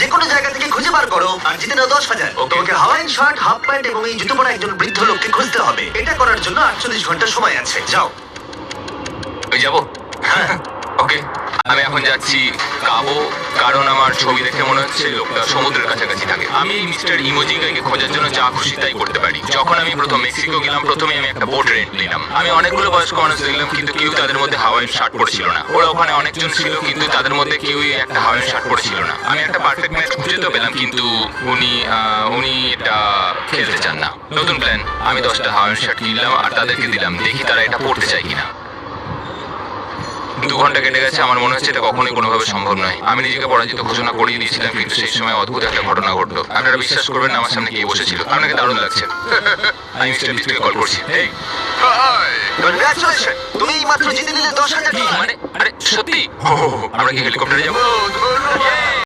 যে কোনো জায়গা থেকে খুঁজে বার করো আর জিতে নাও 10,000। তোমাকে হাওয়াইন শার্ট, হাফ প্যান্ট এবং এই জুতো পরা একজন বৃদ্ধ লোককে খুঁজতে হবে। এটা করার জন্য 48 ঘন্টা সময় আছে। যাও। ওই যাবো। ওকে, আমি এখন যাচ্ছি কাবো, কারণ আমার ছবি দেখে মনে হচ্ছে লোকটা সমুদ্রের কাছাকাছি থাকে। আমি এই মিস্টার ইমোজিগাইকে খোঁজার জন্য যা খুশি তাই করতে পারি। যখন আমি প্রথম মেক্সিকো গেলাম, প্রথমে আমি একটা বোট রেন্ট নিলাম। আমি অনেকগুলো বয়স্ক মানুষ দেখলাম, কিন্তু কেউ তাদের মধ্যে হাওয়াইন শার্ট পরেছিল না। ওরা ওখানে অনেকজন ছিল, কিন্তু তাদের মধ্যে কেউই একটা হাওয়াইন শার্ট পরেছিল না। আমি একটা পারফেক্ট ম্যাচ খুঁজে তো পেলাম, কিন্তু উনি এটা খেলতে চান না। নতুন প্ল্যান, আমি 10টা হাওয়াইন শার্ট কিনলাম আর তাদেরকে দিলাম, দেখি তারা এটা পড়তে চায় কিনা। 2 ঘন্টা কেটে গেছে, আমার মনে হচ্ছে এটা কখনোই কোনোভাবে সম্ভব নয়। আমি নিজেকে পরাজিত ঘোষণা করিয়ে দিয়েছিলাম, কিন্তু সেই সময় অদ্ভুত একটা ঘটনা ঘটলো। আপনারা বিশ্বাস করবেন না, আমার সামনে কে বসেছিল। আপনাকে দারুণ লাগছে। আমি মিস্টার বিস্টকে কল করছি। এই কনগ্রাচুলেশন, তুমি মাত্র জিতে নিলে 10,000 কি মানে? আরে সত্যি? আমরা কি হেলিকপ্টারে যাবো?